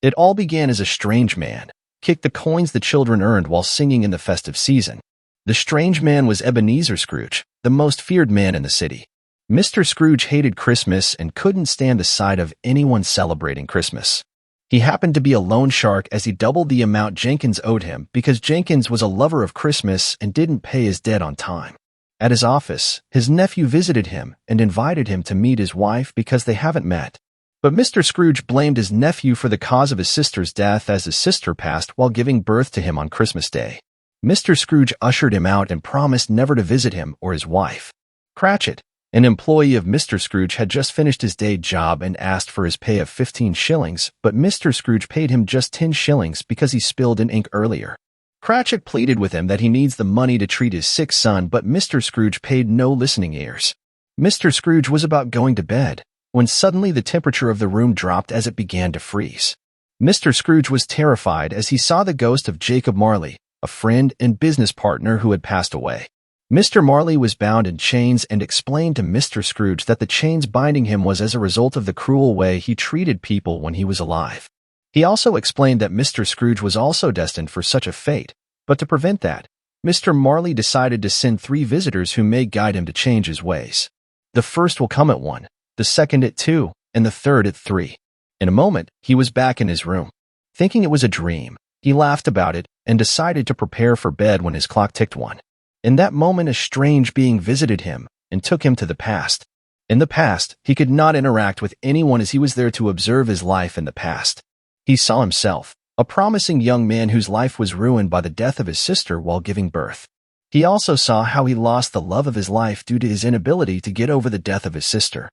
It all began as a strange man kicked the coins the children earned while singing in the festive season. The strange man was Ebenezer Scrooge, the most feared man in the city. Mr. Scrooge hated Christmas and couldn't stand the sight of anyone celebrating Christmas. He happened to be a loan shark as he doubled the amount Jenkins owed him because Jenkins was a lover of Christmas and didn't pay his debt on time. At his office, his nephew visited him and invited him to meet his wife because they haven't met. But Mr. Scrooge blamed his nephew for the cause of his sister's death as his sister passed while giving birth to him on Christmas Day. Mr. Scrooge ushered him out and promised never to visit him or his wife. Cratchit, an employee of Mr. Scrooge, had just finished his day job and asked for his pay of 15 shillings, but Mr. Scrooge paid him just 10 shillings because he spilled an ink earlier. Cratchit pleaded with him that he needs the money to treat his sick son, but Mr. Scrooge paid no listening ears. Mr. Scrooge was about going to bed when suddenly the temperature of the room dropped as it began to freeze. Mr. Scrooge was terrified as he saw the ghost of Jacob Marley, a friend and business partner who had passed away. Mr. Marley was bound in chains and explained to Mr. Scrooge that the chains binding him was as a result of the cruel way he treated people when he was alive. He also explained that Mr. Scrooge was also destined for such a fate, but to prevent that, Mr. Marley decided to send 3 visitors who may guide him to change his ways. The first will come at 1, the second at 2, and the third at 3. In a moment, he was back in his room. Thinking it was a dream, he laughed about it and decided to prepare for bed when his clock ticked 1. In that moment, a strange being visited him and took him to the past. In the past, he could not interact with anyone as he was there to observe his life in the past. He saw himself, a promising young man whose life was ruined by the death of his sister while giving birth. He also saw how he lost the love of his life due to his inability to get over the death of his sister.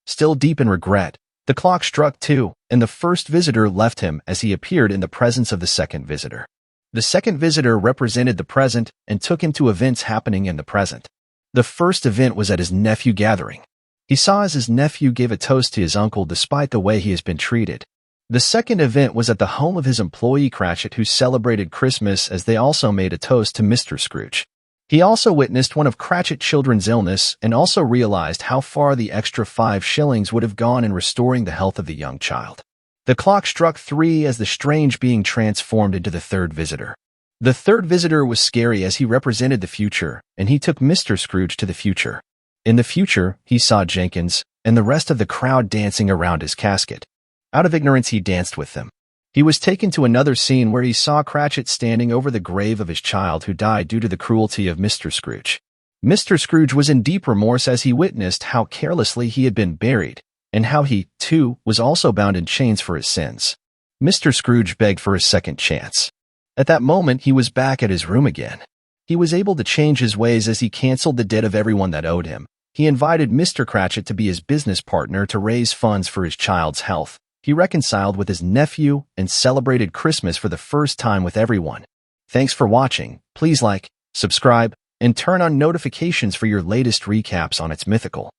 Still deep in regret, the clock struck 2, and the first visitor left him as he appeared in the presence of the second visitor. The second visitor represented the present and took him to events happening in the present. The first event was at his nephew gathering. He saw as his nephew gave a toast to his uncle despite the way he has been treated. The second event was at the home of his employee Cratchit, who celebrated Christmas as they also made a toast to Mr. Scrooge. He also witnessed one of Cratchit's children's illness and also realized how far the extra 5 shillings would have gone in restoring the health of the young child. The clock struck 3 as the strange being transformed into the third visitor. The third visitor was scary as he represented the future, and he took Mr. Scrooge to the future. In the future, he saw Jenkins and the rest of the crowd dancing around his casket. Out of ignorance, he danced with them. He was taken to another scene where he saw Cratchit standing over the grave of his child who died due to the cruelty of Mr. Scrooge. Mr. Scrooge was in deep remorse as he witnessed how carelessly he had been buried, and how he, too, was also bound in chains for his sins. Mr. Scrooge begged for a second chance. At that moment, he was back at his room again. He was able to change his ways as he canceled the debt of everyone that owed him. He invited Mr. Cratchit to be his business partner to raise funds for his child's health. He reconciled with his nephew and celebrated Christmas for the first time with everyone. Thanks for watching. Please like, subscribe, and turn on notifications for your latest recaps on It's Mythical.